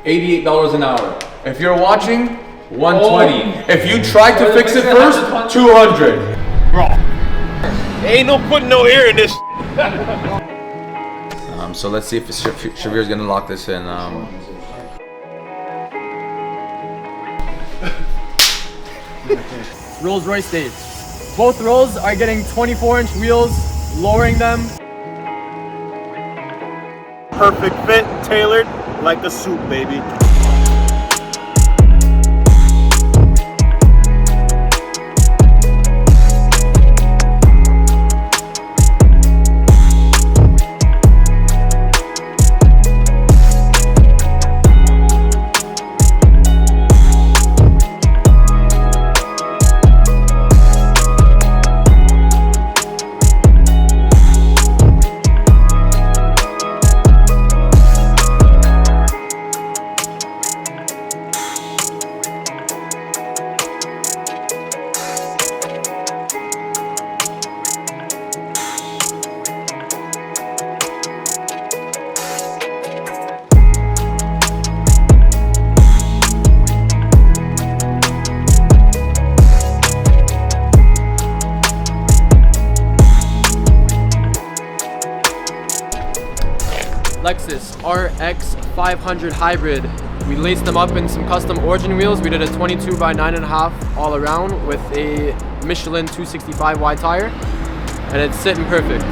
$88 an hour. If you're watching, 120. If you try to fix it first, 200. Bro, ain't no putting no air in this. So let's see if Shavir's gonna lock this in. Rolls Royce days. Both Rolls are getting 24-inch wheels, lowering them. Perfect fit, tailored like a suit, baby. Lexus RX 500 Hybrid. We laced them up in some custom origin wheels. We did a 22 by 9.5 all around with a Michelin 265 wide tire, and it's sitting perfect.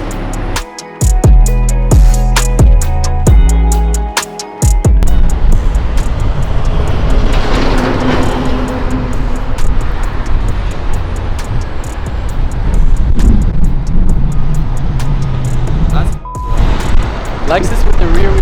Lexus with the rear wheels.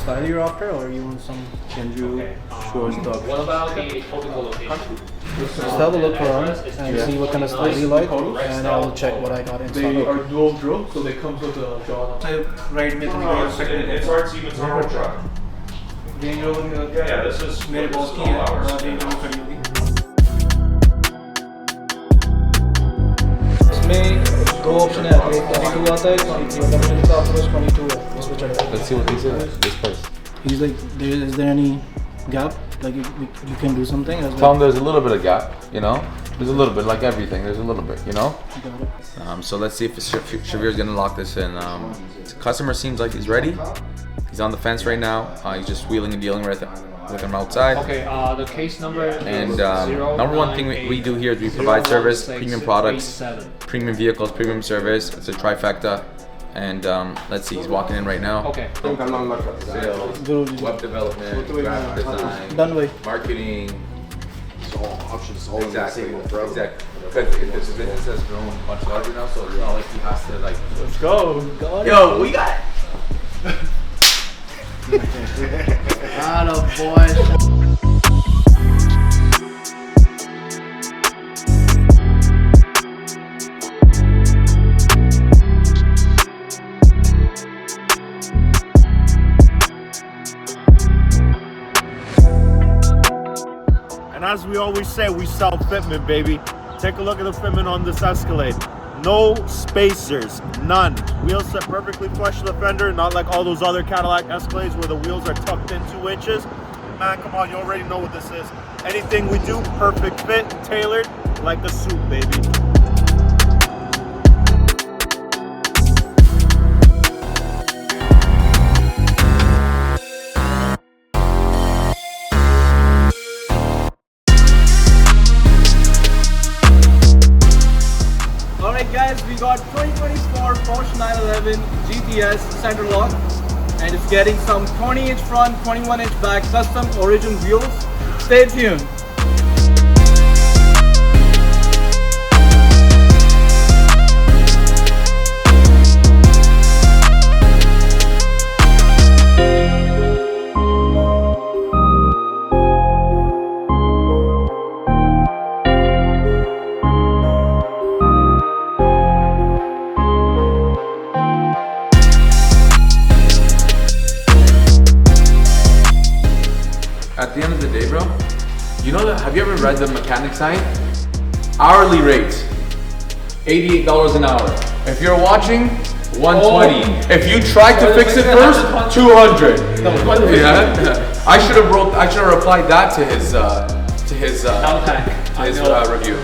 Style you're after, or you want some Kenju short stuff? What about the typical location? Just have a look around and see what kind of style you like, and I'll check what I got in stock. They are dual drill, so they come with a jaw. Right, It's our Siemens normal truck. Yeah, this is मेरे boss की है, range rover खड़ी होगी। इसमें दो option है, एक 22 आता है, 23 अगर मेरे साथ आपके पास 22 है, उसमें चढ़ेगा। Let's see what he says. This place. He's like, is there any gap? Like you can do something? Tell him there's a little bit of gap, you know? There's a little bit, like everything, there's a little bit, you know? Got it. So let's see if Shavir's gonna lock this in. The customer seems like he's ready. He's on the fence right now. He's just wheeling and dealing with him outside. Okay, the case number is And number one thing we do here is we provide service, premium products, premium vehicles, premium service. It's a trifecta. And let's see, he's walking in right now. Okay. Sales, web development, graphic design, Done way. marketing. It's all options, all Exactly, on the table, bro. exactly. Because this business has grown much larger now, so it's not like he has to like. Let's go. Got it. Yo, we got. Atta boy. And as we always say, we sell fitment, baby. Take a look at the fitment on this Escalade. No spacers, none. Wheels set perfectly flush to the fender, not like all those other Cadillac Escalades where the wheels are tucked in 2 inches. Man, come on, you already know what this is. Anything we do, perfect fit, tailored like a suit, baby. Guys, we got 2024 Porsche 911 GTS center lock, and it's getting some 20-inch front, 21-inch back, custom origin wheels. Stay tuned. At the end of the day, bro, you know that, have you ever read the mechanic sign? Hourly rate, $88 an hour. If you're watching, 120. If you tried to fix it first, 200. Yeah. I should have replied that to his review.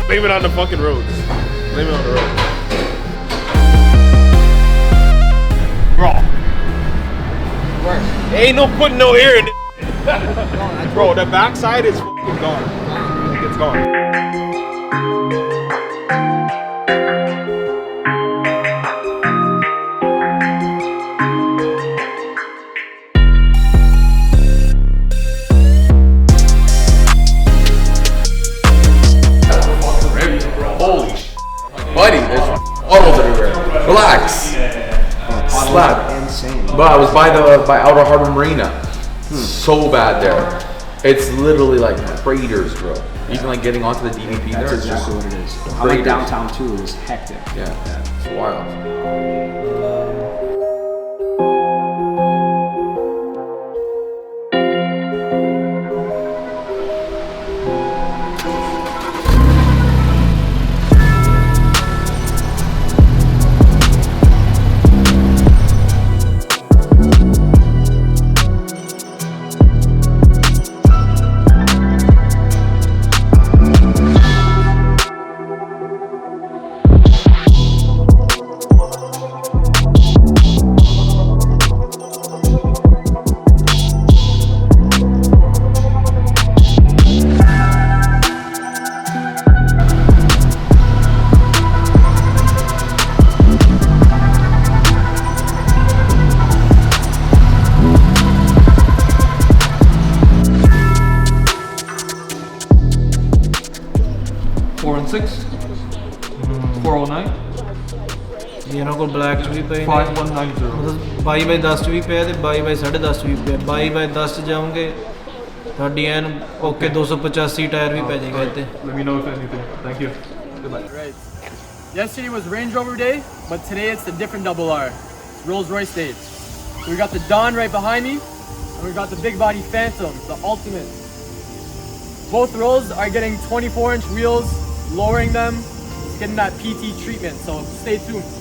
Blame it on the fucking roads. Blame it on the roads. Bro. Ain't no putting no air in it. Bro, the backside is fucking gone. It's gone. Holy sh**. Buddy, there's autos everywhere. Relax. Slap. But I was by Outer Harbor Marina. So bad there. It's literally like craters, bro. Even like getting onto the DVP there. That's exactly what it is. I like downtown too. It was hectic. Yeah, it's wild. ਇਹਨਾਂ ਕੋਲ black ਚ ਵੀ ਪਏ 5190 ਮਤਲਬ 22x10 ਚ ਵੀ ਪਿਆ ਤੇ 22x10.5 ਚ ਵੀ ਪਿਆ 22x10 ਚ ਜਾਓਗੇ ਤੁਹਾਡੀ ਐਨ ਓਕੇ 285 ਟਾਇਰ ਵੀ ਪੈ ਜਾਏਗਾ ਇੱਥੇ Let me know if anything. Thank you. Goodbye. Right. Yesterday was Range Rover day, but today it's the different double R. It's Rolls Royce day. So we got the Dawn right behind me, and we got the big body Phantom, the ultimate. Both Rolls are getting 24-inch wheels, lowering them, getting that PT treatment. So stay tuned.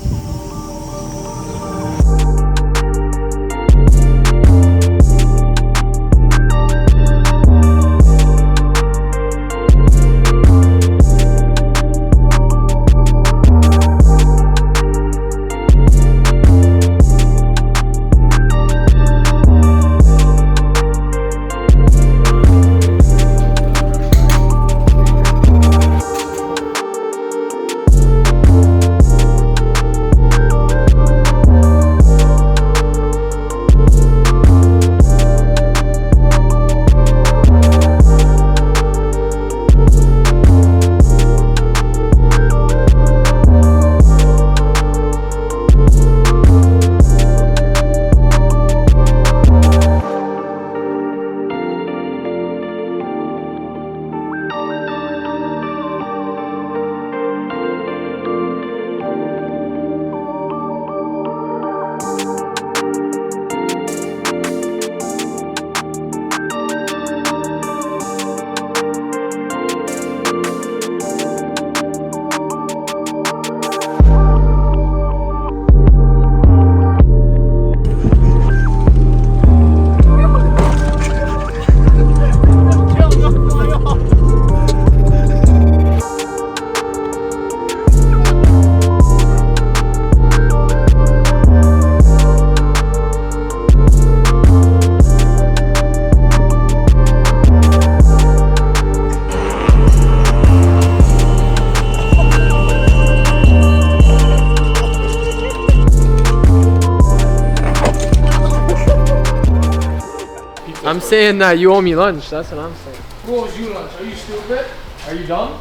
I'm saying that you owe me lunch. That's what I'm saying. Who owes you lunch? Are you stupid? Are you dumb?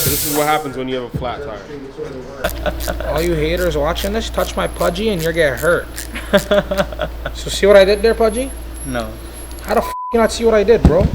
This is what happens when you have a flat tire. All you haters watching this, touch my pudgy and you're getting hurt. So see what I did there, pudgy? No. How the f you not see what I did, bro?